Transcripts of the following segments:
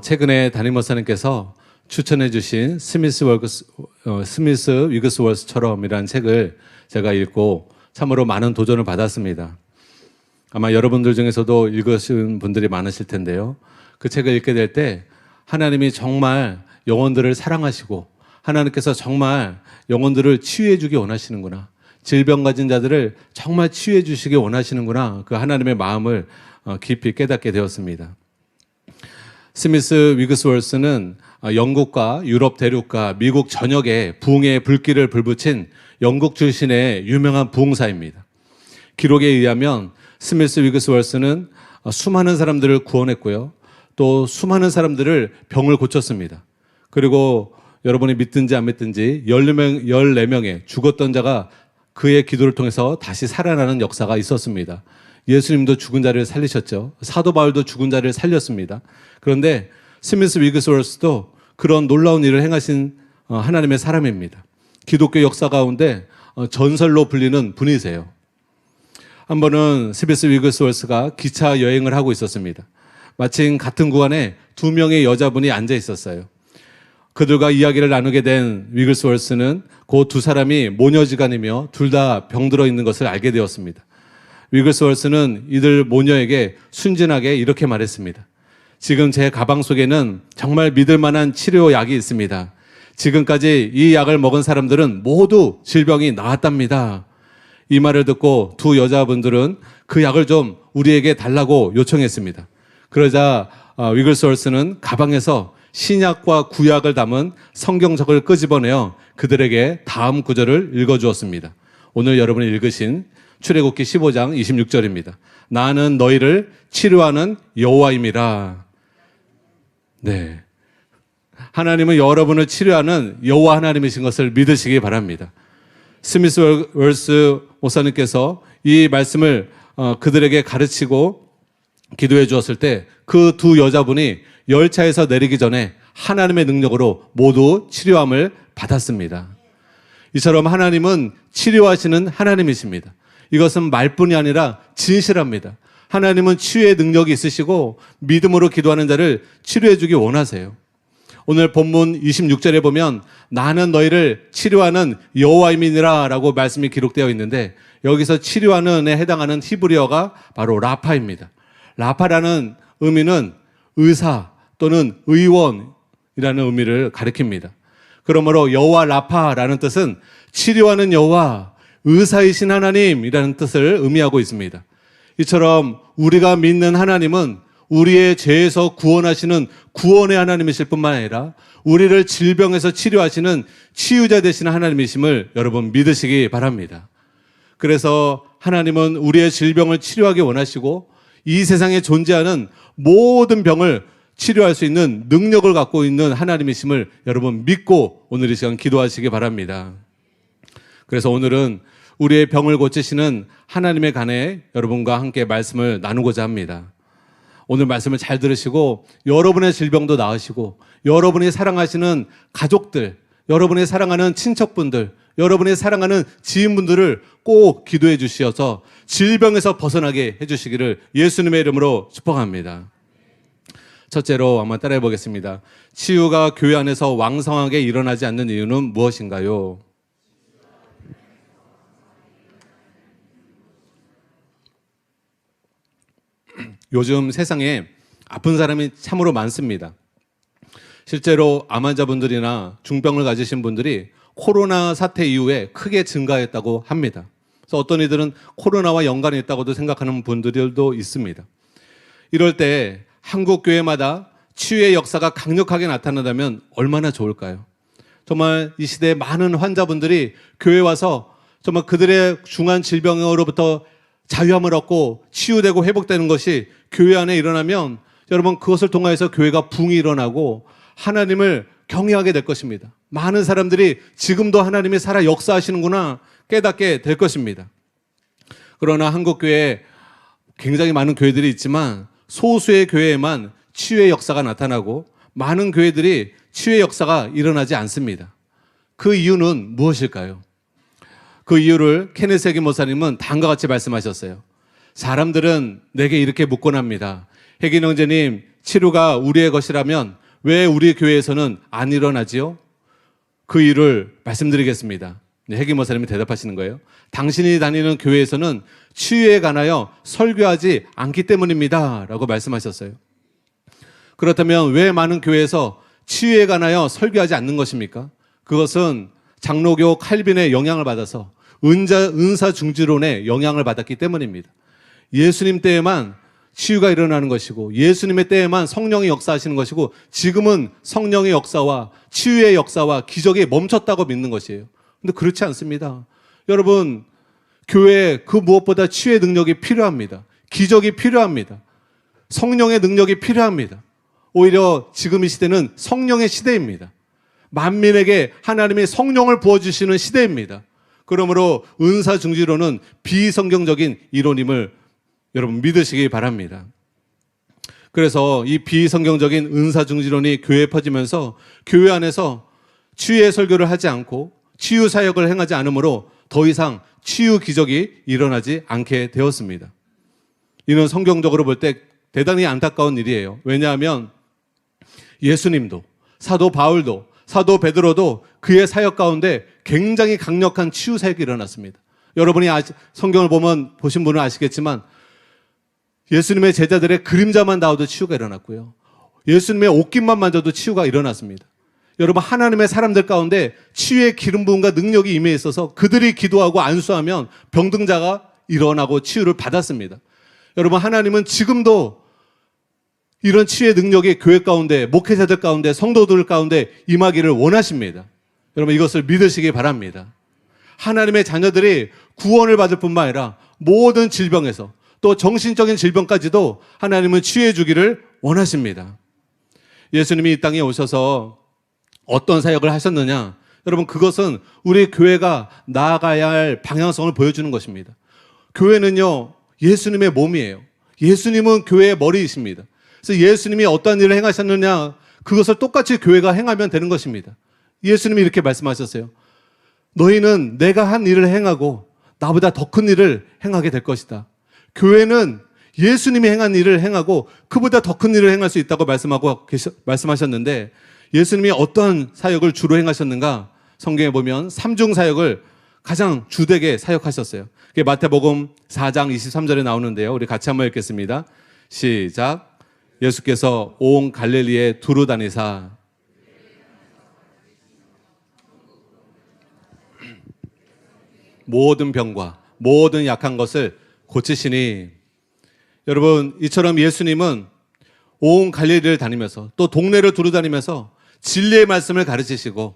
최근에 담임 목사님께서 추천해 주신 스미스 위그스워스처럼이라는 책을 제가 읽고 참으로 많은 도전을 받았습니다. 아마 여러분들 중에서도 읽으신 분들이 많으실 텐데요. 그 책을 읽게 될 때 하나님이 정말 영혼들을 사랑하시고 하나님께서 정말 영혼들을 치유해 주기 원하시는구나. 질병 가진 자들을 정말 치유해 주시기 원하시는구나. 그 하나님의 마음을 깊이 깨닫게 되었습니다. 스미스 위그스워스는 영국과 유럽 대륙과 미국 전역에 부흥의 불길을 불붙인 영국 출신의 유명한 부흥사입니다. 기록에 의하면 스미스 위그스워스는 수많은 사람들을 구원했고요. 또 수많은 사람들을 병을 고쳤습니다. 그리고 여러분이 믿든지 안 믿든지 14명의 죽었던 자가 그의 기도를 통해서 다시 살아나는 역사가 있었습니다. 예수님도 죽은 자를 살리셨죠. 사도 바울도 죽은 자를 살렸습니다. 그런데 스미스 위그스워스도 그런 놀라운 일을 행하신 하나님의 사람입니다. 기독교 역사 가운데 전설로 불리는 분이세요. 한 번은 스미스 위그스워스가 기차 여행을 하고 있었습니다. 마침 같은 구간에 2명의 여자분이 앉아 있었어요. 그들과 이야기를 나누게 된 위글스월스는 그 두 사람이 모녀지간이며 둘 다 병들어 있는 것을 알게 되었습니다. 위글스월스는 이들 모녀에게 순진하게 이렇게 말했습니다. 지금 제 가방 속에는 정말 믿을 만한 치료약이 있습니다. 지금까지 이 약을 먹은 사람들은 모두 질병이 나았답니다. 이 말을 듣고 두 여자분들은 그 약을 좀 우리에게 달라고 요청했습니다. 그러자 위글스월스는 가방에서 신약과 구약을 담은 성경책을 끄집어내어 그들에게 다음 구절을 읽어주었습니다. 오늘 여러분이 읽으신 출애굽기 15장 26절입니다. 나는 너희를 치료하는 여호와임이라. 네, 하나님은 여러분을 치료하는 여호와 하나님이신 것을 믿으시기 바랍니다. 스미스 월스 목사님께서 이 말씀을 그들에게 가르치고 기도해 주었을 때 그 두 여자분이 열차에서 내리기 전에 하나님의 능력으로 모두 치료함을 받았습니다. 이처럼 하나님은 치료하시는 하나님이십니다. 이것은 말뿐이 아니라 진실합니다. 하나님은 치유의 능력이 있으시고 믿음으로 기도하는 자를 치료해 주기 원하세요. 오늘 본문 26절에 보면 나는 너희를 치료하는 여호와임이니라 라고 말씀이 기록되어 있는데 여기서 치료하는에 해당하는 히브리어가 바로 라파입니다. 라파라는 의미는 의사 또는 의원이라는 의미를 가리킵니다. 그러므로 여호와 라파라는 뜻은 치료하는 여호와, 의사이신 하나님이라는 뜻을 의미하고 있습니다. 이처럼 우리가 믿는 하나님은 우리의 죄에서 구원하시는 구원의 하나님이실 뿐만 아니라 우리를 질병에서 치료하시는 치유자 되시는 하나님이심을 여러분 믿으시기 바랍니다. 그래서 하나님은 우리의 질병을 치료하기 원하시고 이 세상에 존재하는 모든 병을 치료할 수 있는 능력을 갖고 있는 하나님이심을 여러분 믿고 오늘 이 시간 기도하시기 바랍니다. 그래서 오늘은 우리의 병을 고치시는 하나님에 관해 여러분과 함께 말씀을 나누고자 합니다. 오늘 말씀을 잘 들으시고 여러분의 질병도 나으시고 여러분이 사랑하시는 가족들, 여러분이 사랑하는 친척분들, 여러분이 사랑하는 지인분들을 꼭 기도해 주셔서 질병에서 벗어나게 해주시기를 예수님의 이름으로 축복합니다. 첫째로 한번 따라해 보겠습니다. 치유가 교회 안에서 왕성하게 일어나지 않는 이유는 무엇인가요? 요즘 세상에 아픈 사람이 참으로 많습니다. 실제로 암 환자분들이나 중병을 가지신 분들이 코로나 사태 이후에 크게 증가했다고 합니다. 그래서 어떤 이들은 코로나와 연관이 있다고도 생각하는 분들도 있습니다. 이럴 때 한국 교회마다 치유의 역사가 강력하게 나타난다면 얼마나 좋을까요? 정말 이 시대에 많은 환자분들이 교회에 와서 정말 그들의 중한 질병으로부터 자유함을 얻고 치유되고 회복되는 것이 교회 안에 일어나면 여러분 그것을 통하여서 교회가 붕이 일어나고 하나님을 경외하게 될 것입니다. 많은 사람들이 지금도 하나님이 살아 역사하시는구나 깨닫게 될 것입니다. 그러나 한국 교회에 굉장히 많은 교회들이 있지만 소수의 교회에만 치유의 역사가 나타나고 많은 교회들이 치유의 역사가 일어나지 않습니다. 그 이유는 무엇일까요? 그 이유를 케네스 해긴 목사님은 다음과 같이 말씀하셨어요. 사람들은 내게 이렇게 묻곤 합니다. 해긴 형제님, 치료가 우리의 것이라면 왜 우리 교회에서는 안 일어나지요? 그 이유를 말씀드리겠습니다. 해기 목사님이 대답하시는 거예요. 당신이 다니는 교회에서는 치유에 관하여 설교하지 않기 때문입니다 라고 말씀하셨어요. 그렇다면 왜 많은 교회에서 치유에 관하여 설교하지 않는 것입니까? 그것은 장로교 칼빈의 영향을 받아서 은사중지론의 영향을 받았기 때문입니다. 예수님 때에만 치유가 일어나는 것이고 예수님의 때에만 성령이 역사하시는 것이고 지금은 성령의 역사와 치유의 역사와 기적이 멈췄다고 믿는 것이에요. 근데 그렇지 않습니다. 여러분, 교회에 그 무엇보다 치유의 능력이 필요합니다. 기적이 필요합니다. 성령의 능력이 필요합니다. 오히려 지금 이 시대는 성령의 시대입니다. 만민에게 하나님의 성령을 부어주시는 시대입니다. 그러므로 은사중지론은 비성경적인 이론임을 여러분 믿으시기 바랍니다. 그래서 이 비성경적인 은사중지론이 교회에 퍼지면서 교회 안에서 치유의 설교를 하지 않고 치유 사역을 행하지 않으므로 더 이상 치유 기적이 일어나지 않게 되었습니다. 이는 성경적으로 볼 때 대단히 안타까운 일이에요. 왜냐하면 예수님도 사도 바울도 사도 베드로도 그의 사역 가운데 굉장히 강력한 치유 사역이 일어났습니다. 여러분이 성경을 보신 분은 아시겠지만 예수님의 제자들의 그림자만 닿아도 치유가 일어났고요. 예수님의 옷깃만 만져도 치유가 일어났습니다. 여러분, 하나님의 사람들 가운데 치유의 기름 부음과 능력이 임해 있어서 그들이 기도하고 안수하면 병든자가 일어나고 치유를 받았습니다. 여러분, 하나님은 지금도 이런 치유의 능력이 교회 가운데, 목회자들 가운데, 성도들 가운데 임하기를 원하십니다. 여러분, 이것을 믿으시기 바랍니다. 하나님의 자녀들이 구원을 받을 뿐만 아니라 모든 질병에서 또 정신적인 질병까지도 하나님은 치유해 주기를 원하십니다. 예수님이 이 땅에 오셔서 어떤 사역을 하셨느냐? 여러분, 그것은 우리 교회가 나아가야 할 방향성을 보여주는 것입니다. 교회는요, 예수님의 몸이에요. 예수님은 교회의 머리이십니다. 그래서 예수님이 어떤 일을 행하셨느냐, 그것을 똑같이 교회가 행하면 되는 것입니다. 예수님이 이렇게 말씀하셨어요. 너희는 내가 한 일을 행하고 나보다 더 큰 일을 행하게 될 것이다. 교회는 예수님이 행한 일을 행하고 그보다 더 큰 일을 행할 수 있다고 말씀하셨는데 예수님이 어떤 사역을 주로 행하셨는가? 성경에 보면 삼중 사역을 가장 주되게 사역하셨어요. 그게 마태복음 4장 23절에 나오는데요. 우리 같이 한번 읽겠습니다. 시작. 예수께서 온 갈릴리에 두루 다니사 모든 병과 모든 약한 것을 고치시니. 여러분, 이처럼 예수님은 온 갈릴리를 다니면서 또 동네를 두루 다니면서 진리의 말씀을 가르치시고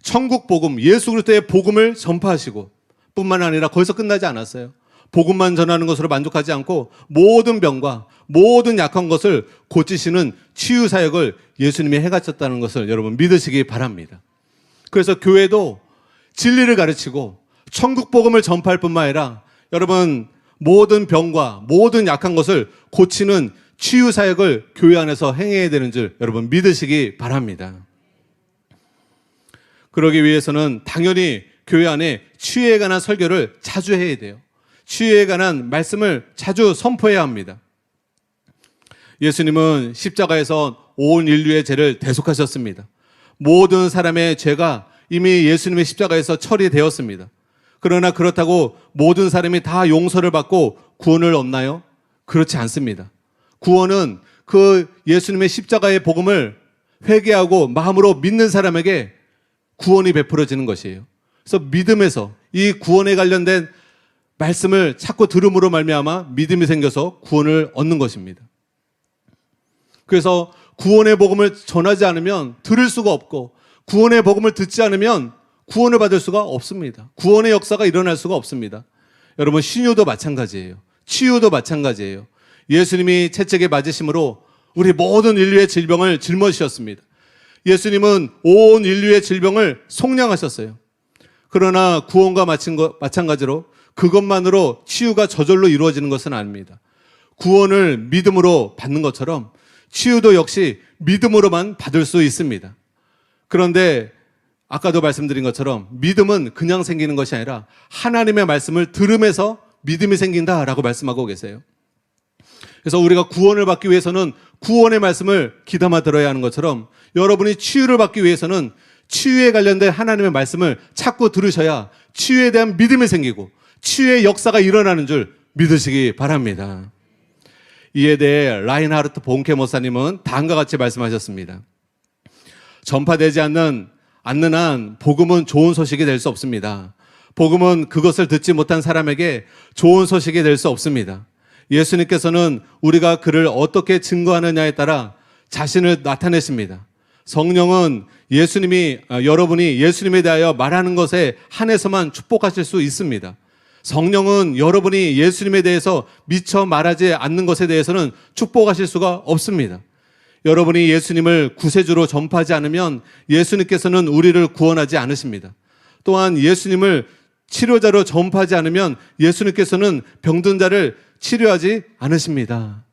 천국 복음, 예수 그리스도의 복음을 전파하시고 뿐만 아니라 거기서 끝나지 않았어요. 복음만 전하는 것으로 만족하지 않고 모든 병과 모든 약한 것을 고치시는 치유 사역을 예수님이 해가셨다는 것을 여러분 믿으시기 바랍니다. 그래서 교회도 진리를 가르치고 천국 복음을 전파할 뿐만 아니라 여러분 모든 병과 모든 약한 것을 고치는 치유 사역을 교회 안에서 행해야 되는 줄 여러분 믿으시기 바랍니다. 그러기 위해서는 당연히 교회 안에 치유에 관한 설교를 자주 해야 돼요. 치유에 관한 말씀을 자주 선포해야 합니다. 예수님은 십자가에서 온 인류의 죄를 대속하셨습니다. 모든 사람의 죄가 이미 예수님의 십자가에서 처리되었습니다. 그러나 그렇다고 모든 사람이 다 용서를 받고 구원을 얻나요? 그렇지 않습니다. 구원은 그 예수님의 십자가의 복음을 회개하고 마음으로 믿는 사람에게 구원이 베풀어지는 것이에요. 그래서 믿음에서 이 구원에 관련된 말씀을 자꾸 들음으로 말미암아 믿음이 생겨서 구원을 얻는 것입니다. 그래서 구원의 복음을 전하지 않으면 들을 수가 없고 구원의 복음을 듣지 않으면 구원을 받을 수가 없습니다. 구원의 역사가 일어날 수가 없습니다. 여러분, 신유도 마찬가지예요. 치유도 마찬가지예요. 예수님이 채찍에 맞으심으로 우리 모든 인류의 질병을 짊어지셨습니다. 예수님은 온 인류의 질병을 속량하셨어요. 그러나 구원과 마찬가지로 그것만으로 치유가 저절로 이루어지는 것은 아닙니다. 구원을 믿음으로 받는 것처럼 치유도 역시 믿음으로만 받을 수 있습니다. 그런데 아까도 말씀드린 것처럼 믿음은 그냥 생기는 것이 아니라 하나님의 말씀을 들음에서 믿음이 생긴다라고 말씀하고 계세요. 그래서 우리가 구원을 받기 위해서는 구원의 말씀을 귀담아 들어야 하는 것처럼 여러분이 치유를 받기 위해서는 치유에 관련된 하나님의 말씀을 찾고 들으셔야 치유에 대한 믿음이 생기고 치유의 역사가 일어나는 줄 믿으시기 바랍니다. 이에 대해 라인하르트 본케 목사님은 다음과 같이 말씀하셨습니다. 전파되지 않는 한 복음은 좋은 소식이 될 수 없습니다. 복음은 그것을 듣지 못한 사람에게 좋은 소식이 될 수 없습니다. 예수님께서는 우리가 그를 어떻게 증거하느냐에 따라 자신을 나타내십니다. 성령은 여러분이 예수님에 대하여 말하는 것에 한해서만 축복하실 수 있습니다. 성령은 여러분이 예수님에 대해서 미처 말하지 않는 것에 대해서는 축복하실 수가 없습니다. 여러분이 예수님을 구세주로 전파하지 않으면 예수님께서는 우리를 구원하지 않으십니다. 또한 예수님을 치료자로 전파하지 않으면 예수님께서는 병든 자를 치료하지 않으십니다.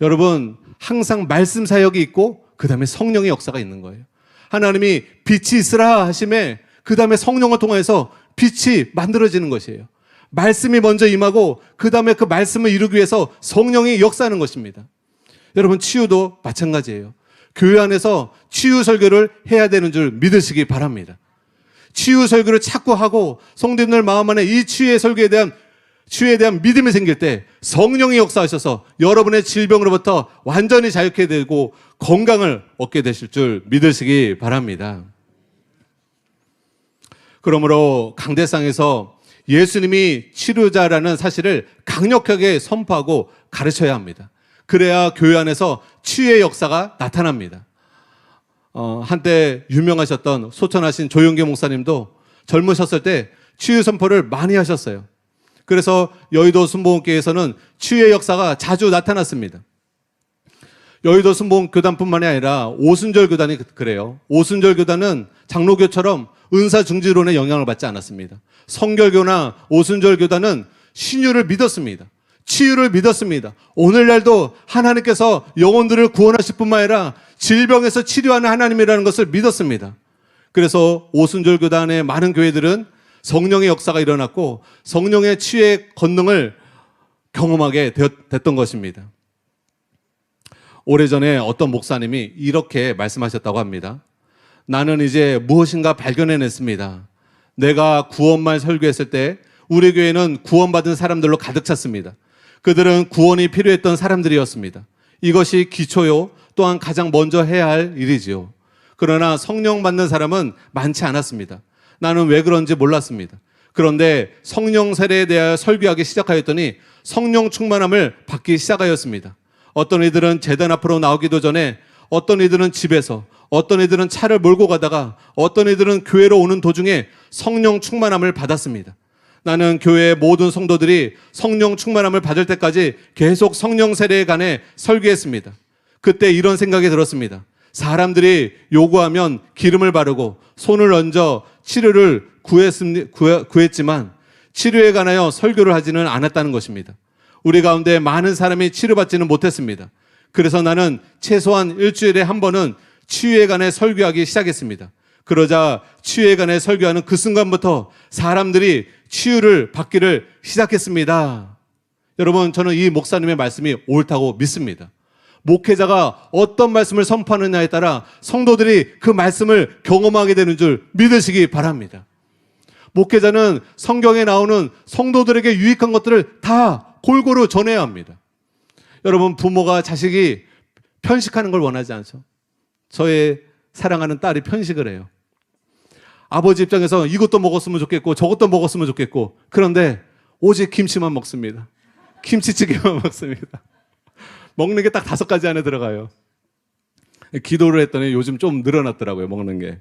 여러분, 항상 말씀 사역이 있고 그 다음에 성령의 역사가 있는 거예요. 하나님이 빛이 있으라 하심에 그 다음에 성령을 통해서 빛이 만들어지는 것이에요. 말씀이 먼저 임하고 그 다음에 그 말씀을 이루기 위해서 성령이 역사하는 것입니다. 여러분, 치유도 마찬가지예요. 교회 안에서 치유 설교를 해야 되는 줄 믿으시기 바랍니다. 치유 설교를 자꾸 하고 성도님들 마음 안에 이 치유의 설교에 대한 믿음이 생길 때 성령이 역사하셔서 여러분의 질병으로부터 완전히 자유케 되고 건강을 얻게 되실 줄 믿으시기 바랍니다. 그러므로 강대상에서 예수님이 치료자라는 사실을 강력하게 선포하고 가르쳐야 합니다. 그래야 교회 안에서 치유의 역사가 나타납니다. 한때 유명하셨던 소천하신 조용기 목사님도 젊으셨을 때 치유 선포를 많이 하셨어요. 그래서 여의도 순복음교회에서는 치유의 역사가 자주 나타났습니다. 여의도 순복음교단뿐만이 아니라 오순절 교단이 그래요. 오순절 교단은 장로교처럼 은사중지론의 영향을 받지 않았습니다. 성결교나 오순절 교단은 신유를 믿었습니다. 치유를 믿었습니다. 오늘날도 하나님께서 영혼들을 구원하실 뿐만 아니라 질병에서 치료하는 하나님이라는 것을 믿었습니다. 그래서 오순절 교단의 많은 교회들은 성령의 역사가 일어났고 성령의 치유의 권능을 경험하게 됐던 것입니다. 오래전에 어떤 목사님이 이렇게 말씀하셨다고 합니다. 나는 이제 무엇인가 발견해냈습니다. 내가 구원만 설교했을 때 우리 교회는 구원받은 사람들로 가득 찼습니다. 그들은 구원이 필요했던 사람들이었습니다. 이것이 기초요, 또한 가장 먼저 해야 할 일이지요. 그러나 성령 받는 사람은 많지 않았습니다. 나는 왜 그런지 몰랐습니다. 그런데 성령 세례에 대하여 설교하기 시작하였더니 성령 충만함을 받기 시작하였습니다. 어떤 이들은 제단 앞으로 나오기도 전에 어떤 이들은 집에서, 어떤 이들은 차를 몰고 가다가 어떤 이들은 교회로 오는 도중에 성령 충만함을 받았습니다. 나는 교회의 모든 성도들이 성령 충만함을 받을 때까지 계속 성령 세례에 관해 설교했습니다. 그때 이런 생각이 들었습니다. 사람들이 요구하면 기름을 바르고 손을 얹어 치료를 구했지만 치료에 관하여 설교를 하지는 않았다는 것입니다. 우리 가운데 많은 사람이 치료받지는 못했습니다. 그래서 나는 최소한 일주일에 한 번은 치유에 관해 설교하기 시작했습니다. 그러자 치유에 관해 설교하는 그 순간부터 사람들이 치유를 받기를 시작했습니다. 여러분, 저는 이 목사님의 말씀이 옳다고 믿습니다. 목회자가 어떤 말씀을 선포하느냐에 따라 성도들이 그 말씀을 경험하게 되는 줄 믿으시기 바랍니다. 목회자는 성경에 나오는 성도들에게 유익한 것들을 다 골고루 전해야 합니다. 여러분, 부모가 자식이 편식하는 걸 원하지 않죠. 저의 사랑하는 딸이 편식을 해요. 아버지 입장에서 이것도 먹었으면 좋겠고 저것도 먹었으면 좋겠고, 그런데 오직 김치만 먹습니다. 김치찌개만 먹습니다. 먹는 게 딱 5가지 안에 들어가요. 기도를 했더니 요즘 좀 늘어났더라고요, 먹는 게.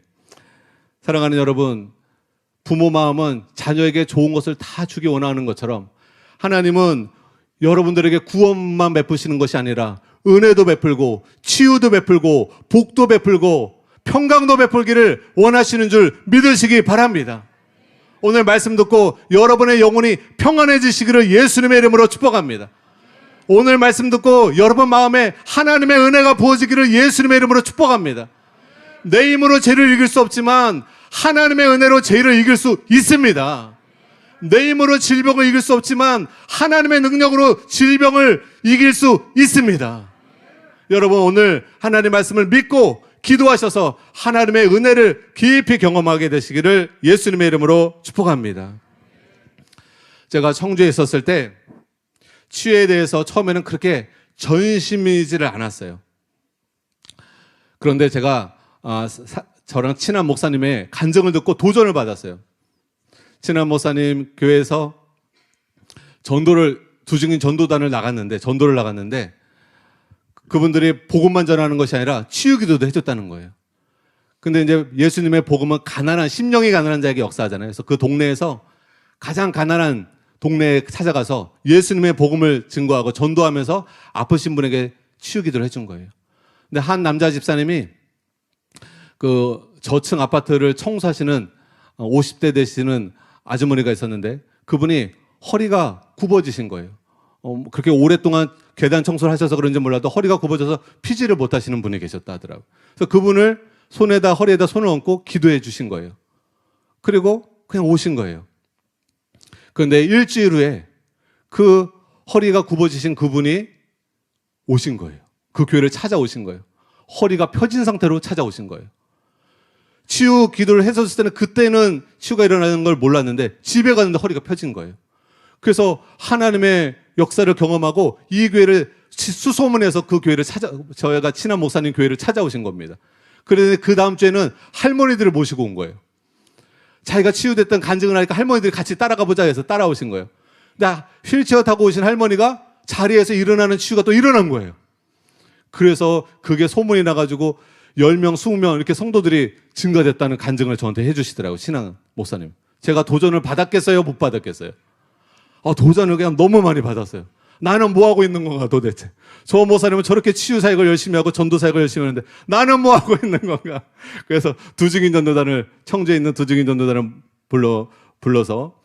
사랑하는 여러분, 부모 마음은 자녀에게 좋은 것을 다 주기 원하는 것처럼 하나님은 여러분들에게 구원만 베푸시는 것이 아니라 은혜도 베풀고 치유도 베풀고 복도 베풀고 평강도 베풀기를 원하시는 줄 믿으시기 바랍니다. 오늘 말씀 듣고 여러분의 영혼이 평안해지시기를 예수님의 이름으로 축복합니다. 오늘 말씀 듣고 여러분 마음에 하나님의 은혜가 부어지기를 예수님의 이름으로 축복합니다. 내 힘으로 죄를 이길 수 없지만 하나님의 은혜로 죄를 이길 수 있습니다. 내 힘으로 질병을 이길 수 없지만 하나님의 능력으로 질병을 이길 수 있습니다. 여러분 오늘 하나님 말씀을 믿고 기도하셔서 하나님의 은혜를 깊이 경험하게 되시기를 예수님의 이름으로 축복합니다. 제가 청주에 있었을 때 치유에 대해서 처음에는 그렇게 전심이지를 않았어요. 그런데 제가 저랑 친한 목사님의 간증을 듣고 도전을 받았어요. 친한 목사님 교회에서 두 증인 전도를 나갔는데 그분들이 복음만 전하는 것이 아니라 치유 기도도 해줬다는 거예요. 근데 이제 예수님의 복음은 심령이 가난한 자에게 역사하잖아요. 그래서 그 동네에서 가장 가난한 동네에 찾아가서 예수님의 복음을 증거하고 전도하면서 아프신 분에게 치유 기도를 해준 거예요. 근데 한 남자 집사님이 그 저층 아파트를 청소하시는 50대 되시는 아주머니가 있었는데 그분이 허리가 굽어지신 거예요. 그렇게 오랫동안 계단 청소를 하셔서 그런지 몰라도 허리가 굽어져서 피지를 못 하시는 분이 계셨다 하더라고요. 그래서 그분을 허리에다 손을 얹고 기도해 주신 거예요. 그리고 그냥 오신 거예요. 그런데 일주일 후에 그 허리가 굽어지신 그분이 오신 거예요. 그 교회를 찾아오신 거예요. 허리가 펴진 상태로 찾아오신 거예요. 치유 기도를 했었을 그때는 치유가 일어나는 걸 몰랐는데 집에 갔는데 허리가 펴진 거예요. 그래서 하나님의 역사를 경험하고 이 교회를 수소문해서 그 교회를 저희가 친한 목사님 교회를 찾아오신 겁니다. 그런데 그 다음 주에는 할머니들을 모시고 온 거예요. 자기가 치유됐던 간증을 하니까 할머니들이 같이 따라가 보자 해서 따라오신 거예요. 근데 휠체어 타고 오신 할머니가 자리에서 일어나는 치유가 또 일어난 거예요. 그래서 그게 소문이 나가지고 10명, 20명 이렇게 성도들이 증가됐다는 간증을 저한테 해주시더라고요. 신앙 목사님. 제가 도전을 받았겠어요? 못 받았겠어요? 도전을 그냥 너무 많이 받았어요. 나는 뭐 하고 있는 건가 도대체. 저 목사님은 저렇게 치유 사역을 열심히 하고 전도 사역을 열심히 하는데 나는 뭐 하고 있는 건가. 그래서 청주에 있는 두증인 전도단을 불러서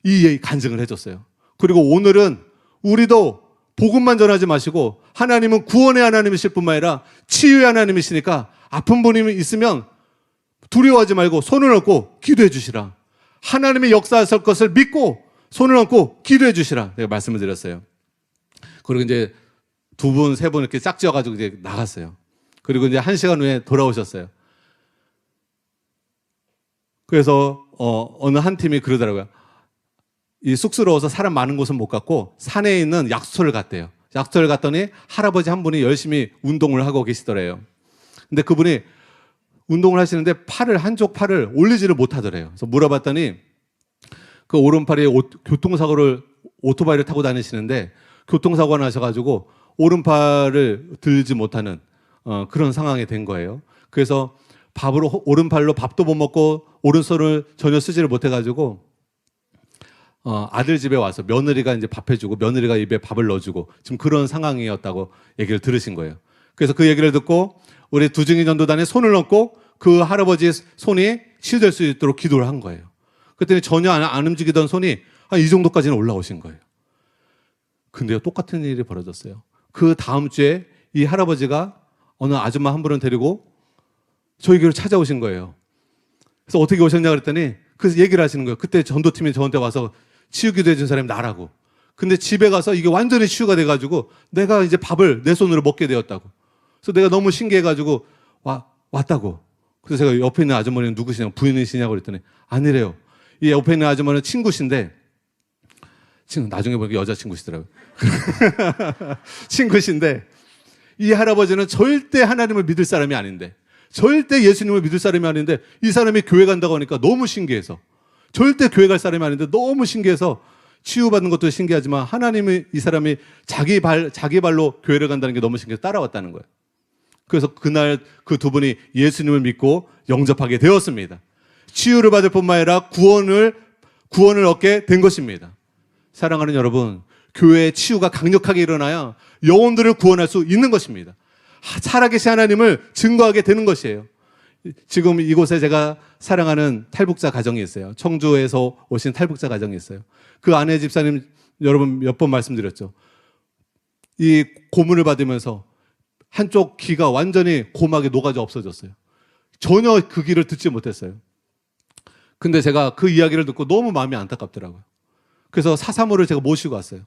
이 간증을 해줬어요. 그리고 오늘은 우리도 복음만 전하지 마시고 하나님은 구원의 하나님이실 뿐만 아니라 치유의 하나님이시니까 아픈 분이 있으면 두려워하지 말고 손을 얹고 기도해 주시라. 하나님의 역사하실 것을 믿고 손을 얹고 기도해 주시라. 내가 말씀을 드렸어요. 그리고 이제 2분, 3분 이렇게 짝지어가지고 이제 나갔어요. 그리고 이제 1시간 후에 돌아오셨어요. 그래서 어느 한 팀이 그러더라고요. 이 쑥스러워서 사람 많은 곳은 못 갔고 산에 있는 약수터를 갔대요. 약수터를 갔더니 할아버지 한 분이 열심히 운동을 하고 계시더래요. 근데 그분이 운동을 하시는데 한쪽 팔을 올리지를 못하더래요. 그래서 물어봤더니 그 오른팔이 오토바이를 타고 다니시는데 교통사고가 나셔가지고 오른팔을 들지 못하는 그런 상황이 된 거예요. 그래서 오른팔로 밥도 못 먹고 오른손을 전혀 쓰지를 못해가지고 아들 집에 와서 며느리가 이제 밥 해주고 며느리가 입에 밥을 넣어주고 지금 그런 상황이었다고 얘기를 들으신 거예요. 그래서 그 얘기를 듣고 우리 두증인 전도단에 손을 얹고 그 할아버지의 손이 치유될 수 있도록 기도를 한 거예요. 그랬더니 전혀 안 움직이던 손이 한 이 정도까지는 올라오신 거예요. 근데요, 똑같은 일이 벌어졌어요. 그 다음 주에 이 할아버지가 어느 아줌마 한 분을 데리고 저희 교회를 찾아오신 거예요. 그래서 어떻게 오셨냐 그랬더니 그래서 얘기를 하시는 거예요. 그때 전도팀이 저한테 와서 치유 기도해 준 사람이 나라고. 근데 집에 가서 이게 완전히 치유가 돼가지고 내가 이제 밥을 내 손으로 먹게 되었다고. 그래서 내가 너무 신기해가지고 왔다고. 그래서 제가 옆에 있는 아주머니는 누구시냐고, 부인이시냐고 그랬더니 아니래요. 이 옆에 있는 아주머니는 친구신데 나중에 보니까 여자친구시더라고요. 친구신데 이 할아버지는 절대 하나님을 믿을 사람이 아닌데 절대 예수님을 믿을 사람이 아닌데 이 사람이 교회 간다고 하니까 너무 신기해서 절대 교회 갈 사람이 아닌데 너무 신기해서 치유받는 것도 신기하지만 하나님이 이 사람이 자기 발로 교회를 간다는 게 너무 신기해서 따라왔다는 거예요. 그래서 그날 그 두 분이 예수님을 믿고 영접하게 되었습니다. 치유를 받을 뿐만 아니라 구원을 얻게 된 것입니다. 사랑하는 여러분, 교회의 치유가 강력하게 일어나야 영혼들을 구원할 수 있는 것입니다. 살아계신 하나님을 증거하게 되는 것이에요. 지금 이곳에 제가 사랑하는 탈북자 가정이 있어요. 청주에서 오신 탈북자 가정이 있어요. 그 아내 집사님 여러분 몇 번 말씀드렸죠. 이 고문을 받으면서 한쪽 귀가 완전히 고막이 녹아져 없어졌어요. 전혀 그 귀를 듣지 못했어요. 근데 제가 그 이야기를 듣고 너무 마음이 안타깝더라고요. 그래서 사사모를 제가 모시고 왔어요.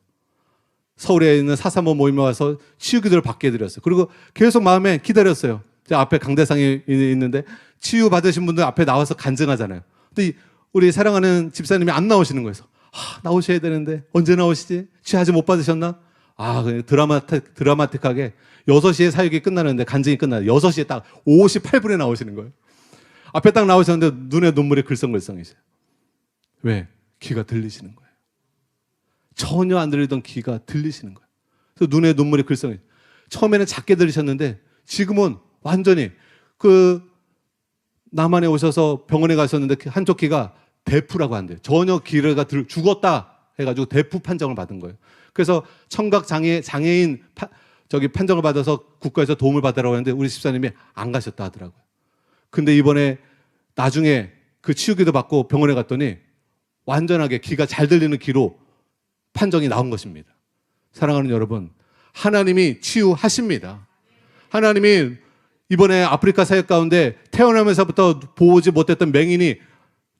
서울에 있는 사사모 모임에 와서 치유 기도를 받게 해드렸어요. 그리고 계속 마음에 기다렸어요. 앞에 강대상이 있는데 치유 받으신 분들 앞에 나와서 간증하잖아요. 근데 우리 사랑하는 집사님이 안 나오시는 거예요. 나오셔야 되는데 언제 나오시지? 치유 아직 못 받으셨나? 드라마틱하게 6시에 사역이 끝나는데 간증이 끝나요. 6시에 딱 58분에 나오시는 거예요. 앞에 딱 나오셨는데 눈에 눈물이 글썽글썽이세요. 왜? 귀가 들리시는 거예요. 전혀 안 들리던 귀가 들리시는 거예요. 그래서 눈에 눈물이 글썽이. 처음에는 작게 들리셨는데 지금은 완전히 남한에 오셔서 병원에 가셨는데 한쪽 귀가 대프라고 한대요. 전혀 귀가 죽었다 해가지고 대프 판정을 받은 거예요. 그래서 청각 장애인 판정을 받아서 국가에서 도움을 받으라고 했는데 우리 집사님이 안 가셨다 하더라고요. 근데 이번에 나중에 그 치유기도 받고 병원에 갔더니 완전하게 귀가 잘 들리는 귀로 판정이 나온 것입니다. 사랑하는 여러분, 하나님이 치유하십니다. 하나님이 이번에 아프리카 사역 가운데 태어나면서부터 보지 못했던 맹인이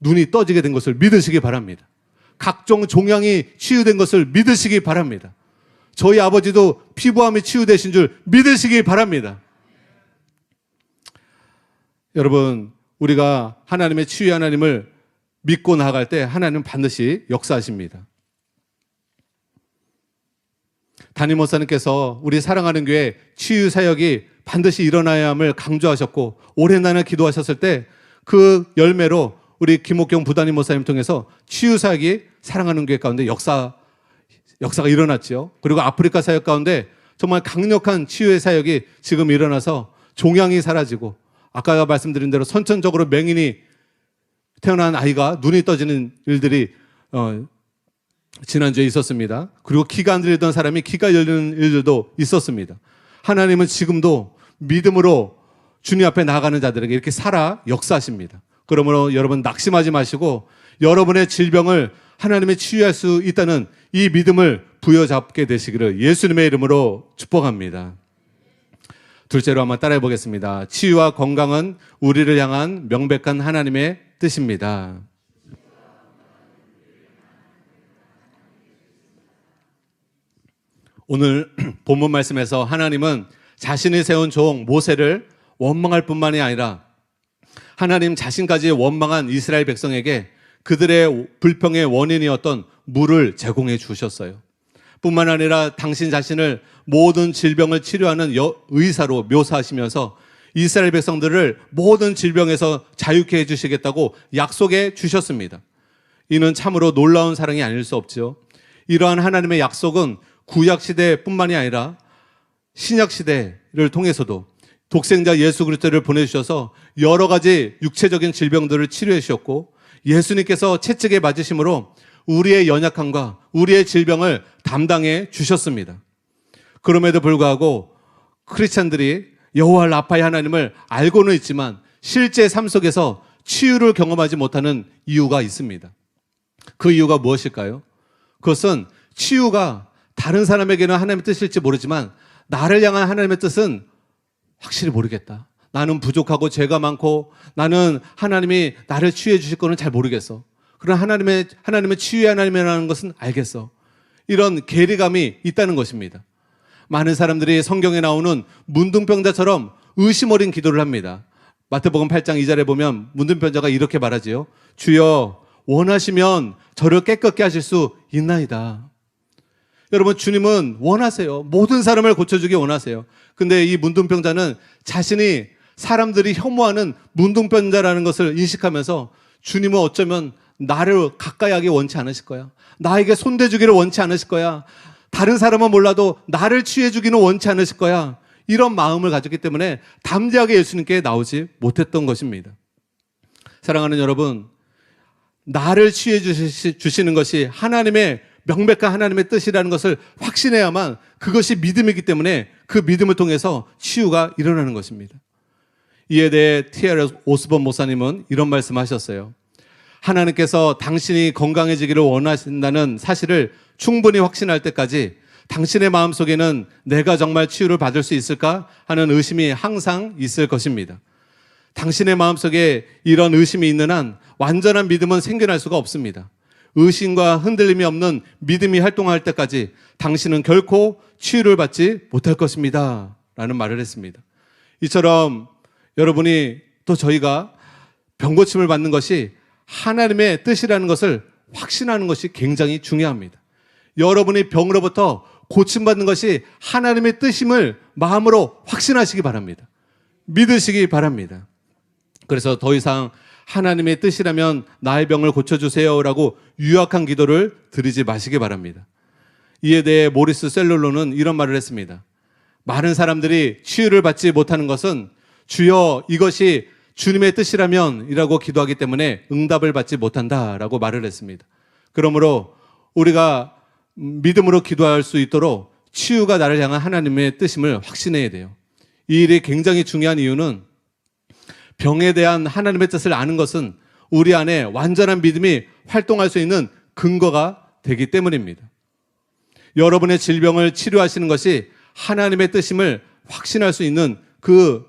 눈이 떠지게 된 것을 믿으시기 바랍니다. 각종 종양이 치유된 것을 믿으시기 바랍니다. 저희 아버지도 피부암이 치유되신 줄 믿으시기 바랍니다. 여러분, 우리가 하나님의 치유의 하나님을 믿고 나아갈 때 하나님은 반드시 역사하십니다. 담임 목사님께서 우리 사랑하는 교회 치유 사역이 반드시 일어나야 함을 강조하셨고 오랜 날을 기도하셨을 때 그 열매로 우리 김옥경 부담임 목사님 통해서 치유 사역이 사랑하는 교회 가운데 역사가 일어났죠. 그리고 아프리카 사역 가운데 정말 강력한 치유의 사역이 지금 일어나서 종양이 사라지고 아까 말씀드린 대로 선천적으로 맹인이 태어난 아이가 눈이 떠지는 일들이 지난주에 있었습니다. 그리고 귀가 안 들리던 사람이 귀가 열리는 일들도 있었습니다. 하나님은 지금도 믿음으로 주님 앞에 나아가는 자들에게 이렇게 살아 역사하십니다. 그러므로 여러분 낙심하지 마시고 여러분의 질병을 하나님의 치유할 수 있다는 이 믿음을 부여잡게 되시기를 예수님의 이름으로 축복합니다. 둘째로 한번 따라해 보겠습니다. 치유와 건강은 우리를 향한 명백한 하나님의 뜻입니다. 오늘 본문 말씀에서 하나님은 자신이 세운 종 모세를 원망할 뿐만이 아니라 하나님 자신까지 원망한 이스라엘 백성에게 그들의 불평의 원인이었던 물을 제공해 주셨어요. 뿐만 아니라 당신 자신을 모든 질병을 치료하는 의사로 묘사하시면서 이스라엘 백성들을 모든 질병에서 자유케 해주시겠다고 약속해 주셨습니다. 이는 참으로 놀라운 사랑이 아닐 수 없죠. 이러한 하나님의 약속은 구약시대뿐만이 아니라 신약시대를 통해서도 독생자 예수 그리스도를 보내주셔서 여러 가지 육체적인 질병들을 치료해 주셨고 예수님께서 채찍에 맞으심으로 우리의 연약함과 우리의 질병을 담당해 주셨습니다. 그럼에도 불구하고 크리스찬들이 여호와 라파의 하나님을 알고는 있지만 실제 삶 속에서 치유를 경험하지 못하는 이유가 있습니다. 그 이유가 무엇일까요? 그것은 치유가 다른 사람에게는 하나님의 뜻일지 모르지만 나를 향한 하나님의 뜻은 확실히 모르겠다. 나는 부족하고 죄가 많고 나는 하나님이 나를 치유해 주실 거는 잘 모르겠어. 그러나 하나님의 치유의 하나님이라는 것은 알겠어. 이런 괴리감이 있다는 것입니다. 많은 사람들이 성경에 나오는 문둥병자처럼 의심 어린 기도를 합니다. 마태복음 8장 2절에 보면 문둥병자가 이렇게 말하지요. 주여 원하시면 저를 깨끗게 하실 수 있나이다. 여러분 주님은 원하세요. 모든 사람을 고쳐주기 원하세요. 근데 이 문둥병자는 자신이 사람들이 혐오하는 문둥병자라는 것을 인식하면서 주님은 어쩌면 나를 가까이 하기 원치 않으실 거야. 나에게 손대주기를 원치 않으실 거야. 다른 사람은 몰라도 나를 취해주기는 원치 않으실 거야. 이런 마음을 가졌기 때문에 담대하게 예수님께 나오지 못했던 것입니다. 사랑하는 여러분, 나를 취해 주시는 것이 하나님의 명백한 하나님의 뜻이라는 것을 확신해야만 그것이 믿음이기 때문에 그 믿음을 통해서 치유가 일어나는 것입니다. 이에 대해 T.L. 오스본 목사님은 이런 말씀하셨어요. 하나님께서 당신이 건강해지기를 원하신다는 사실을 충분히 확신할 때까지 당신의 마음속에는 내가 정말 치유를 받을 수 있을까 하는 의심이 항상 있을 것입니다. 당신의 마음속에 이런 의심이 있는 한 완전한 믿음은 생겨날 수가 없습니다. 의심과 흔들림이 없는 믿음이 활동할 때까지 당신은 결코 치유를 받지 못할 것입니다. 라는 말을 했습니다. 이처럼 여러분이 또 저희가 병고침을 받는 것이 하나님의 뜻이라는 것을 확신하는 것이 굉장히 중요합니다. 여러분이 병으로부터 고침받는 것이 하나님의 뜻임을 마음으로 확신하시기 바랍니다. 믿으시기 바랍니다. 그래서 더 이상 하나님의 뜻이라면 나의 병을 고쳐주세요라고 유약한 기도를 드리지 마시기 바랍니다. 이에 대해 모리스 셀룰로는 이런 말을 했습니다. 많은 사람들이 치유를 받지 못하는 것은 주여 이것이 주님의 뜻이라면 이라고 기도하기 때문에 응답을 받지 못한다라고 말을 했습니다. 그러므로 우리가 믿음으로 기도할 수 있도록 치유가 나를 향한 하나님의 뜻임을 확신해야 돼요. 이 일이 굉장히 중요한 이유는 병에 대한 하나님의 뜻을 아는 것은 우리 안에 완전한 믿음이 활동할 수 있는 근거가 되기 때문입니다. 여러분의 질병을 치료하시는 것이 하나님의 뜻임을 확신할 수 있는 그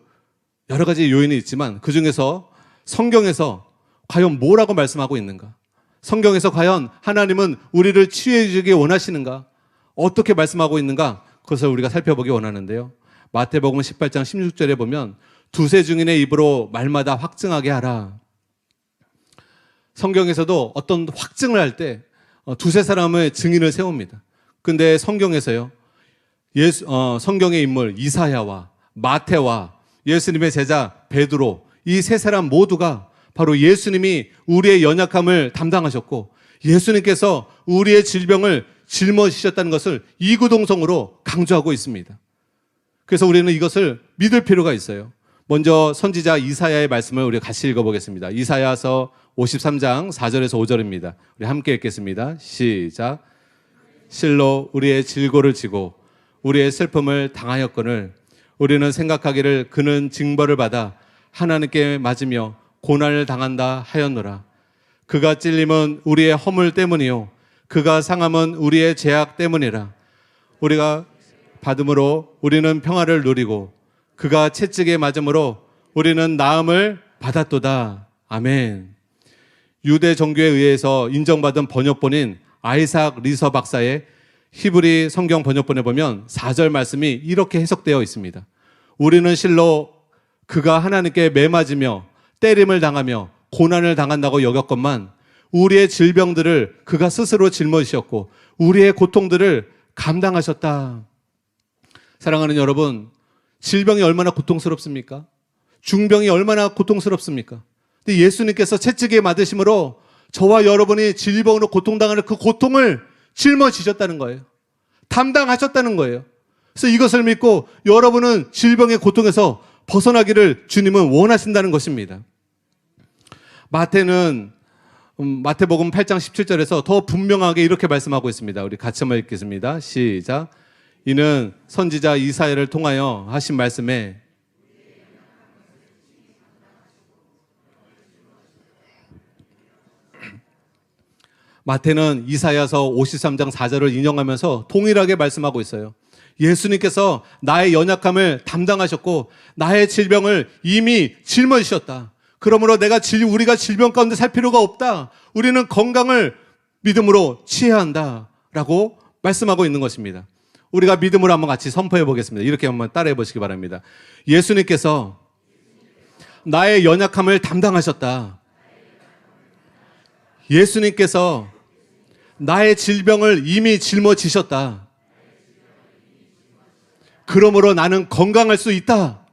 여러 가지 요인이 있지만 그 중에서 성경에서 과연 뭐라고 말씀하고 있는가? 성경에서 과연 하나님은 우리를 치유해 주기 원하시는가? 어떻게 말씀하고 있는가? 그것을 우리가 살펴보기 원하는데요. 마태복음 18장 16절에 보면 두세 증인의 입으로 말마다 확증하게 하라. 성경에서도 어떤 확증을 할 때 두세 사람의 증인을 세웁니다. 근데 성경에서요, 성경의 인물 이사야와 마태와 예수님의 제자 베드로 이 세 사람 모두가 바로 예수님이 우리의 연약함을 담당하셨고 예수님께서 우리의 질병을 짊어지셨다는 것을 이구동성으로 강조하고 있습니다. 그래서 우리는 이것을 믿을 필요가 있어요. 먼저 선지자 이사야의 말씀을 우리가 같이 읽어보겠습니다. 이사야서 53장 4절에서 5절입니다. 우리 함께 읽겠습니다. 시작. 실로 우리의 질고를 지고 우리의 슬픔을 당하였거늘 우리는 생각하기를 그는 징벌을 받아 하나님께 맞으며 고난을 당한다 하였노라. 그가 찔림은 우리의 허물 때문이요 그가 상함은 우리의 죄악 때문이라. 우리가 받음으로 우리는 평화를 누리고 그가 채찍에 맞음으로 우리는 나음을 받았도다. 아멘. 유대 종교에 의해서 인정받은 번역본인 아이삭 리서 박사의 히브리 성경 번역본에 보면 4절 말씀이 이렇게 해석되어 있습니다. 우리는 실로 그가 하나님께 매맞으며 때림을 당하며 고난을 당한다고 여겼건만 우리의 질병들을 그가 스스로 짊어지셨고 우리의 고통들을 감당하셨다. 사랑하는 여러분, 질병이 얼마나 고통스럽습니까? 중병이 얼마나 고통스럽습니까? 근데 예수님께서 채찍에 맞으심으로 저와 여러분이 질병으로 고통당하는 그 고통을 짊어지셨다는 거예요. 담당하셨다는 거예요. 그래서 이것을 믿고 여러분은 질병의 고통에서 벗어나기를 주님은 원하신다는 것입니다. 마태는 마태복음 8장 17절에서 더 분명하게 이렇게 말씀하고 있습니다. 우리 같이 한번 읽겠습니다. 시작. 이는 선지자 이사야를 통하여 하신 말씀에 마태는 이사야서 53장 4절을 인용하면서 동일하게 말씀하고 있어요. 예수님께서 나의 연약함을 담당하셨고 나의 질병을 이미 짊어지셨다. 그러므로 우리가 질병 가운데 살 필요가 없다. 우리는 건강을 믿음으로 취해야 한다. 라고 말씀하고 있는 것입니다. 우리가 믿음으로 한번 같이 선포해 보겠습니다. 이렇게 한번 따라해 보시기 바랍니다. 예수님께서 나의 연약함을 담당하셨다. 예수님께서 나의 질병을 이미 짊어지셨다. 그러므로 나는 건강할 수 있다.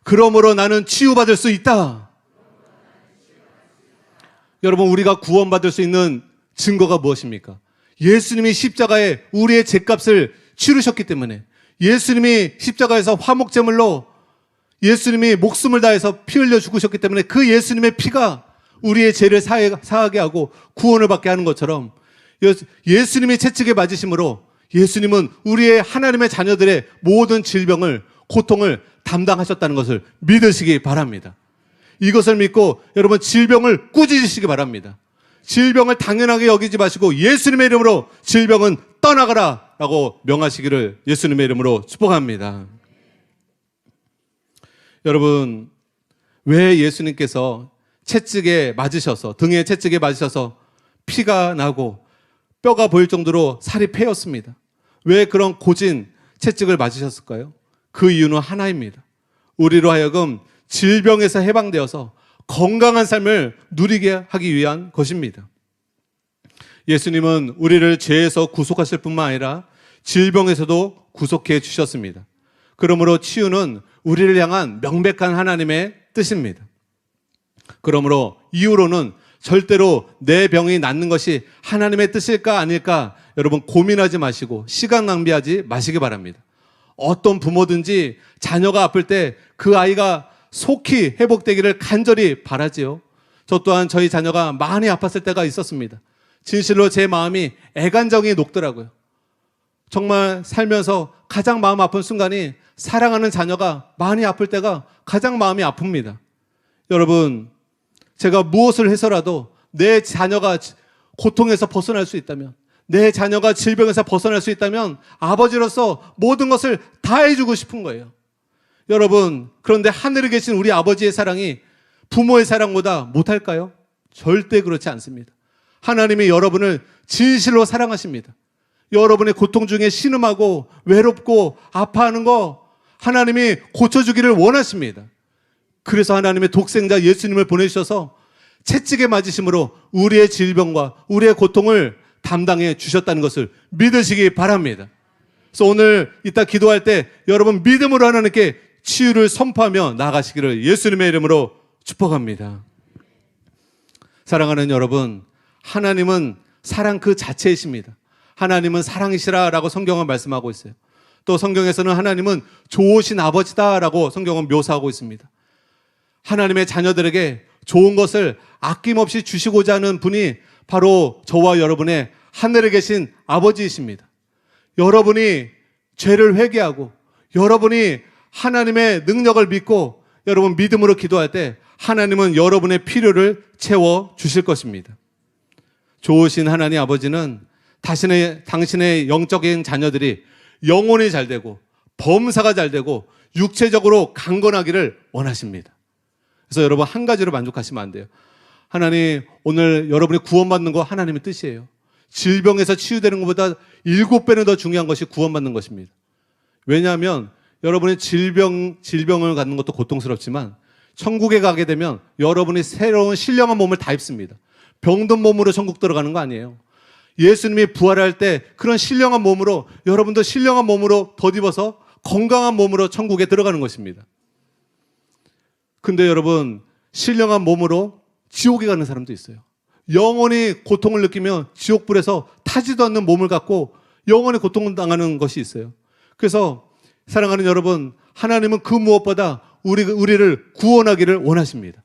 그러므로 나는 치유받을 수 있다. 여러분, 우리가 구원받을 수 있는 증거가 무엇입니까? 예수님이 십자가에 우리의 죄값을 치르셨기 때문에, 예수님이 십자가에서 화목제물로 예수님이 목숨을 다해서 피 흘려 죽으셨기 때문에 그 예수님의 피가 우리의 죄를 사하게 하고 구원을 받게 하는 것처럼 예수님이 채찍에 맞으심으로 예수님은 우리의 하나님의 자녀들의 모든 질병을, 고통을 담당하셨다는 것을 믿으시기 바랍니다. 이것을 믿고 여러분 질병을 꾸짖으시기 바랍니다. 질병을 당연하게 여기지 마시고 예수님의 이름으로 질병은 떠나가라 라고 명하시기를 예수님의 이름으로 축복합니다. 여러분, 왜 예수님께서 채찍에 맞으셔서, 등에 채찍에 맞으셔서 피가 나고 뼈가 보일 정도로 살이 패였습니다. 왜 그런 고진 채찍을 맞으셨을까요? 그 이유는 하나입니다. 우리로 하여금 질병에서 해방되어서 건강한 삶을 누리게 하기 위한 것입니다. 예수님은 우리를 죄에서 구속하실 뿐만 아니라 질병에서도 구속해 주셨습니다. 그러므로 치유는 우리를 향한 명백한 하나님의 뜻입니다. 그러므로 이후로는 절대로 내 병이 낫는 것이 하나님의 뜻일까 아닐까 여러분 고민하지 마시고 시간 낭비하지 마시기 바랍니다. 어떤 부모든지 자녀가 아플 때 그 아이가 속히 회복되기를 간절히 바라지요. 저 또한 저희 자녀가 많이 아팠을 때가 있었습니다. 진실로 제 마음이 애간정이 녹더라고요. 정말 살면서 가장 마음 아픈 순간이 사랑하는 자녀가 많이 아플 때가 가장 마음이 아픕니다. 여러분, 제가 무엇을 해서라도 내 자녀가 고통에서 벗어날 수 있다면, 내 자녀가 질병에서 벗어날 수 있다면 아버지로서 모든 것을 다 해주고 싶은 거예요. 여러분, 그런데 하늘에 계신 우리 아버지의 사랑이 부모의 사랑보다 못할까요? 절대 그렇지 않습니다. 하나님이 여러분을 진실로 사랑하십니다. 여러분의 고통 중에 신음하고 외롭고 아파하는 거 하나님이 고쳐주기를 원하십니다. 그래서 하나님의 독생자 예수님을 보내주셔서 채찍에 맞으심으로 우리의 질병과 우리의 고통을 담당해 주셨다는 것을 믿으시기 바랍니다. 그래서 오늘 이따 기도할 때 여러분 믿음으로 하나님께 치유를 선포하며 나아가시기를 예수님의 이름으로 축복합니다. 사랑하는 여러분, 하나님은 사랑 그 자체이십니다. 하나님은 사랑이시라라고 성경은 말씀하고 있어요. 또 성경에서는 하나님은 좋으신 아버지다라고 성경은 묘사하고 있습니다. 하나님의 자녀들에게 좋은 것을 아낌없이 주시고자 하는 분이 바로 저와 여러분의 하늘에 계신 아버지이십니다. 여러분이 죄를 회개하고 여러분이 하나님의 능력을 믿고 여러분 믿음으로 기도할 때 하나님은 여러분의 필요를 채워 주실 것입니다. 좋으신 하나님 아버지는 당신의 영적인 자녀들이 영혼이 잘 되고 범사가 잘 되고 육체적으로 강건하기를 원하십니다. 그래서 여러분 한 가지로 만족하시면 안 돼요. 하나님, 오늘 여러분이 구원받는 거 하나님의 뜻이에요. 질병에서 치유되는 것보다 7배는 더 중요한 것이 구원받는 것입니다. 왜냐하면 여러분이 질병을 갖는 것도 고통스럽지만 천국에 가게 되면 여러분이 새로운 신령한 몸을 다 입습니다. 병든 몸으로 천국 들어가는 거 아니에요. 예수님이 부활할 때 그런 신령한 몸으로 여러분도 신령한 몸으로 덧입어서 건강한 몸으로 천국에 들어가는 것입니다. 근데 여러분, 신령한 몸으로 지옥에 가는 사람도 있어요. 영원히 고통을 느끼며 지옥불에서 타지도 않는 몸을 갖고 영원히 고통을 당하는 것이 있어요. 그래서 사랑하는 여러분, 하나님은 그 무엇보다 우리를 구원하기를 원하십니다.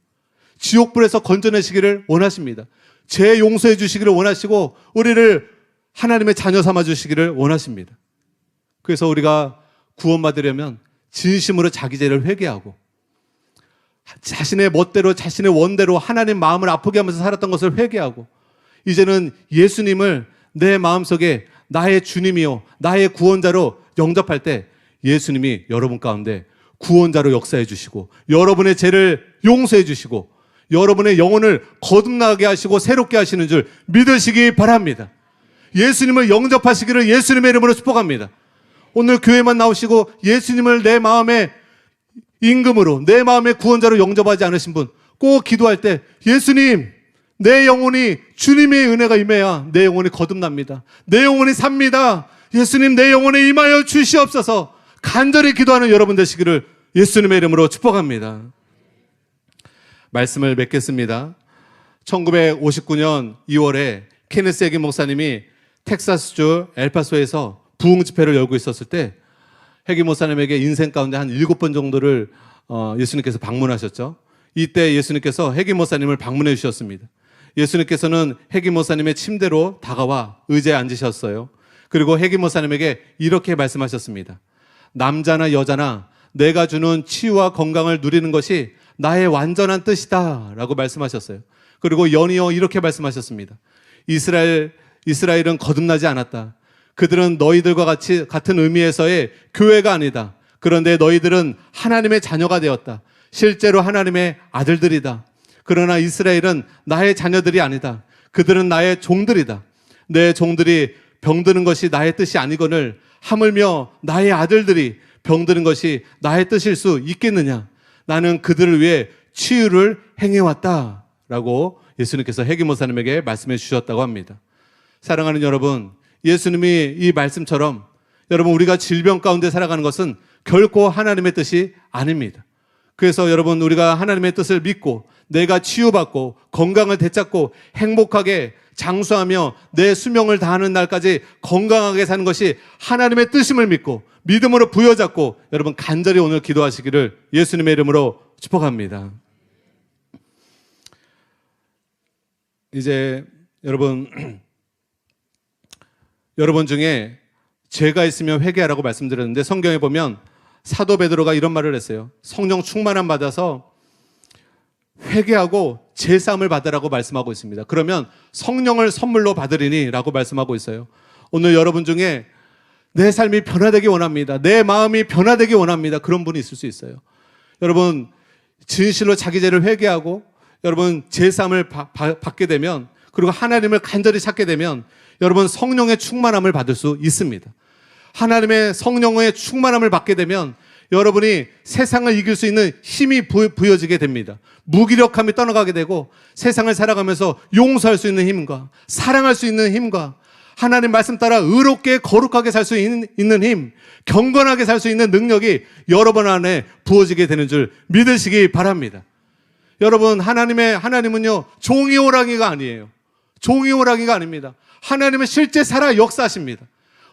지옥불에서 건져내시기를 원하십니다. 죄 용서해 주시기를 원하시고 우리를 하나님의 자녀 삼아 주시기를 원하십니다. 그래서 우리가 구원받으려면 진심으로 자기 죄를 회개하고 자신의 멋대로 자신의 원대로 하나님 마음을 아프게 하면서 살았던 것을 회개하고 이제는 예수님을 내 마음속에 나의 주님이요 나의 구원자로 영접할 때 예수님이 여러분 가운데 구원자로 역사해 주시고 여러분의 죄를 용서해 주시고 여러분의 영혼을 거듭나게 하시고 새롭게 하시는 줄 믿으시기 바랍니다. 예수님을 영접하시기를 예수님의 이름으로 축복합니다. 오늘 교회만 나오시고 예수님을 내 마음의 임금으로 내 마음의 구원자로 영접하지 않으신 분 꼭 기도할 때 예수님, 내 영혼이 주님의 은혜가 임해야 내 영혼이 거듭납니다. 내 영혼이 삽니다. 예수님, 내 영혼에 임하여 주시옵소서. 간절히 기도하는 여러분 되시기를 예수님의 이름으로 축복합니다. 말씀을 맺겠습니다. 1959년 2월에 케네스 해긴 목사님이 텍사스주 엘파소에서 부흥 집회를 열고 있었을 때 해긴 목사님에게 인생 가운데 한 7번 정도를 예수님께서 방문하셨죠. 이때 예수님께서 해긴 목사님을 방문해 주셨습니다. 예수님께서는 해긴 목사님의 침대로 다가와 의자에 앉으셨어요. 그리고 해긴 목사님에게 이렇게 말씀하셨습니다. 남자나 여자나 내가 주는 치유와 건강을 누리는 것이 나의 완전한 뜻이다 라고 말씀하셨어요. 그리고 연이어 이렇게 말씀하셨습니다. 이스라엘은 거듭나지 않았다. 그들은 너희들과 같은 의미에서의 교회가 아니다. 그런데 너희들은 하나님의 자녀가 되었다. 실제로 하나님의 아들들이다. 그러나 이스라엘은 나의 자녀들이 아니다. 그들은 나의 종들이다. 내 종들이 병드는 것이 나의 뜻이 아니거늘 하물며 나의 아들들이 병드는 것이 나의 뜻일 수 있겠느냐. 나는 그들을 위해 치유를 행해왔다 라고 예수님께서 해기 목사님에게 말씀해 주셨다고 합니다. 사랑하는 여러분, 예수님이 이 말씀처럼 여러분 우리가 질병 가운데 살아가는 것은 결코 하나님의 뜻이 아닙니다. 그래서 여러분 우리가 하나님의 뜻을 믿고 내가 치유받고 건강을 되찾고 행복하게 장수하며 내 수명을 다하는 날까지 건강하게 사는 것이 하나님의 뜻임을 믿고 믿음으로 부여잡고 여러분 간절히 오늘 기도하시기를 예수님의 이름으로 축복합니다. 이제 여러분 중에 죄가 있으면 회개하라고 말씀드렸는데 성경에 보면 사도 베드로가 이런 말을 했어요. 성령 충만함 받아서 회개하고 제사함을 받으라고 말씀하고 있습니다. 그러면 성령을 선물로 받으리니 라고 말씀하고 있어요. 오늘 여러분 중에 내 삶이 변화되기 원합니다. 내 마음이 변화되기 원합니다. 그런 분이 있을 수 있어요. 여러분 진실로 자기 죄를 회개하고 여러분 제사함을 받게 되면 그리고 하나님을 간절히 찾게 되면 여러분 성령의 충만함을 받을 수 있습니다. 하나님의 성령의 충만함을 받게 되면 여러분이 세상을 이길 수 있는 힘이 부여지게 됩니다. 무기력함이 떠나가게 되고 세상을 살아가면서 용서할 수 있는 힘과 사랑할 수 있는 힘과 하나님 말씀 따라 의롭게 거룩하게 살 수 있는 힘, 경건하게 살 수 있는 능력이 여러분 안에 부어지게 되는 줄 믿으시기 바랍니다. 여러분 하나님은요 종이 호랑이가 아니에요. 종이 호랑이가 아닙니다. 하나님은 실제 살아 역사하십니다.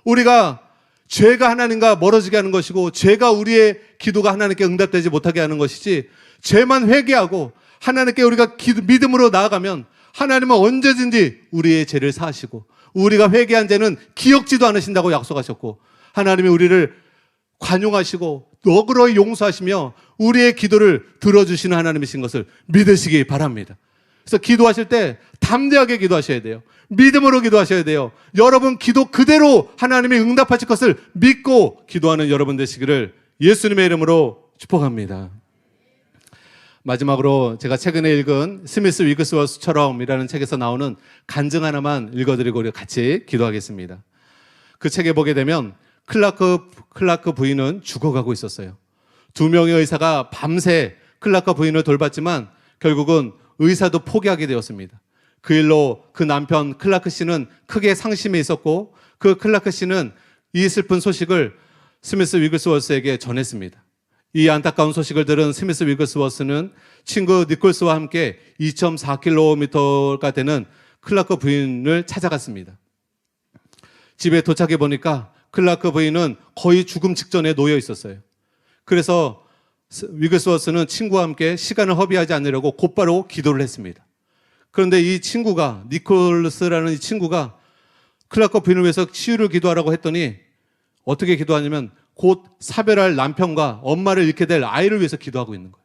우리가 죄가 하나님과 멀어지게 하는 것이고 죄가 우리의 기도가 하나님께 응답되지 못하게 하는 것이지 죄만 회개하고 하나님께 우리가 믿음으로 나아가면 하나님은 언제든지 우리의 죄를 사하시고 우리가 회개한 죄는 기억지도 않으신다고 약속하셨고 하나님이 우리를 관용하시고 너그러이 용서하시며 우리의 기도를 들어주시는 하나님이신 것을 믿으시기 바랍니다. 그래서 기도하실 때 담대하게 기도하셔야 돼요. 믿음으로 기도하셔야 돼요. 여러분 기도 그대로 하나님이 응답하실 것을 믿고 기도하는 여러분 되시기를 예수님의 이름으로 축복합니다. 마지막으로 제가 최근에 읽은 스미스 위그스워스처럼이라는 책에서 나오는 간증 하나만 읽어드리고 우리 같이 기도하겠습니다. 그 책에 보게 되면 클라크 부인은 죽어가고 있었어요. 2명의 의사가 밤새 클라크 부인을 돌봤지만 결국은 의사도 포기하게 되었습니다. 그 일로 그 남편 클라크 씨는 크게 상심해 있었고 그 클라크 씨는 이 슬픈 소식을 스미스 위글스워스에게 전했습니다. 이 안타까운 소식을 들은 스미스 위글스워스는 친구 니콜스와 함께 2.4km가 되는 클라크 부인을 찾아갔습니다. 집에 도착해 보니까 클라크 부인은 거의 죽음 직전에 놓여 있었어요. 그래서 위글스워스는 친구와 함께 시간을 허비하지 않으려고 곧바로 기도를 했습니다. 그런데 이 친구가 니콜스라는 이 친구가 클라크 부인을 위해서 치유를 기도하라고 했더니 어떻게 기도하냐면 곧 사별할 남편과 엄마를 잃게 될 아이를 위해서 기도하고 있는 거예요.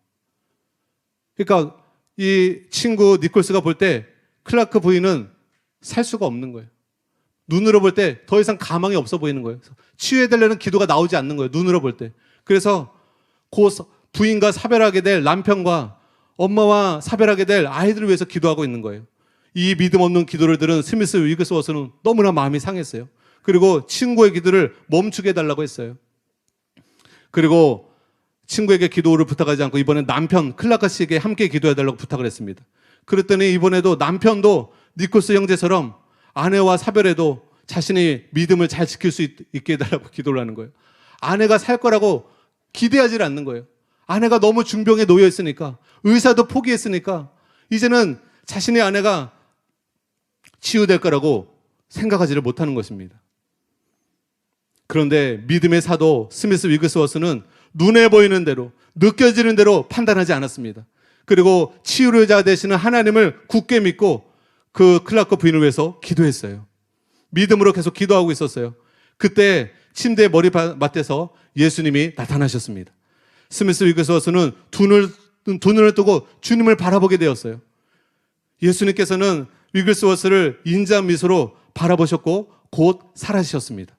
그러니까 이 친구 니콜스가 볼 때 클라크 부인은 살 수가 없는 거예요. 눈으로 볼 때 더 이상 가망이 없어 보이는 거예요. 치유해달라는 기도가 나오지 않는 거예요. 눈으로 볼 때. 그래서 곧 부인과 사별하게 될 남편과 엄마와 사별하게 될 아이들을 위해서 기도하고 있는 거예요. 이 믿음 없는 기도를 들은 스미스 위그스워스는 너무나 마음이 상했어요. 그리고 친구의 기도를 멈추게 해달라고 했어요. 그리고 친구에게 기도를 부탁하지 않고 이번엔 남편 클라크 씨에게 함께 기도해달라고 부탁을 했습니다. 그랬더니 이번에도 남편도 니콜스 형제처럼 아내와 사별해도 자신이 믿음을 잘 지킬 수 있게 해달라고 기도를 하는 거예요. 아내가 살 거라고 기대하지 않는 거예요. 아내가 너무 중병에 놓여 있으니까 의사도 포기했으니까 이제는 자신의 아내가 치유될 거라고 생각하지를 못하는 것입니다. 그런데 믿음의 사도 스미스 위그스워스는 눈에 보이는 대로 느껴지는 대로 판단하지 않았습니다. 그리고 치유자 되시는 하나님을 굳게 믿고 그 클라크 부인을 위해서 기도했어요. 믿음으로 계속 기도하고 있었어요. 그때 침대에 머리 맞대서 예수님이 나타나셨습니다. 스미스 위그스워스는 두 눈을 뜨고 주님을 바라보게 되었어요. 예수님께서는 위글스워스를 인자한 미소로 바라보셨고 곧 사라지셨습니다.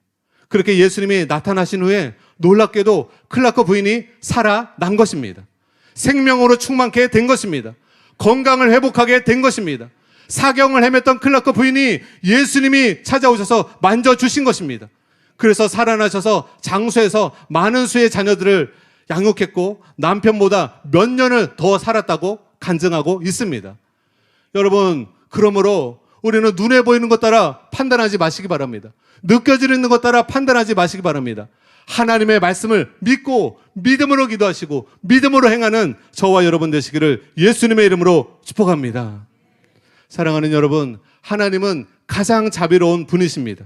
그렇게 예수님이 나타나신 후에 놀랍게도 클라크 부인이 살아난 것입니다. 생명으로 충만케 된 것입니다. 건강을 회복하게 된 것입니다. 사경을 헤맸던 클라크 부인이 예수님이 찾아오셔서 만져주신 것입니다. 그래서 살아나셔서 장수에서 많은 수의 자녀들을 양육했고 남편보다 몇 년을 더 살았다고 간증하고 있습니다. 여러분, 그러므로 우리는 눈에 보이는 것 따라 판단하지 마시기 바랍니다. 느껴지는 것 따라 판단하지 마시기 바랍니다. 하나님의 말씀을 믿고 믿음으로 기도하시고 믿음으로 행하는 저와 여러분 되시기를 예수님의 이름으로 축복합니다. 사랑하는 여러분, 하나님은 가장 자비로운 분이십니다.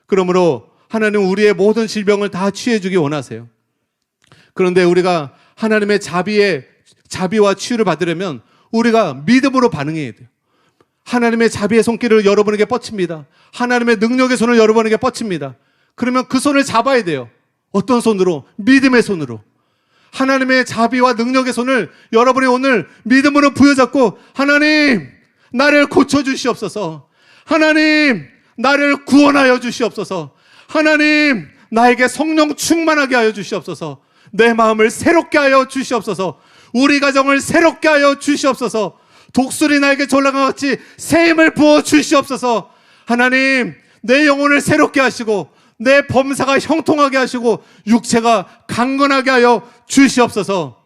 그러므로 하나님은 우리의 모든 질병을 다 치유해주기 원하세요. 그런데 우리가 하나님의 자비와 치유를 받으려면 우리가 믿음으로 반응해야 돼요. 하나님의 자비의 손길을 여러분에게 뻗칩니다. 하나님의 능력의 손을 여러분에게 뻗칩니다. 그러면 그 손을 잡아야 돼요. 어떤 손으로? 믿음의 손으로. 하나님의 자비와 능력의 손을 여러분이 오늘 믿음으로 부여잡고, 하나님 나를 고쳐주시옵소서, 하나님 나를 구원하여 주시옵소서, 하나님 나에게 성령 충만하게 하여 주시옵소서, 내 마음을 새롭게 하여 주시옵소서, 우리 가정을 새롭게 하여 주시옵소서, 독수리 나에게 졸라가 같이 새 힘을 부어 주시옵소서. 하나님 내 영혼을 새롭게 하시고 내 범사가 형통하게 하시고 육체가 강건하게 하여 주시옵소서.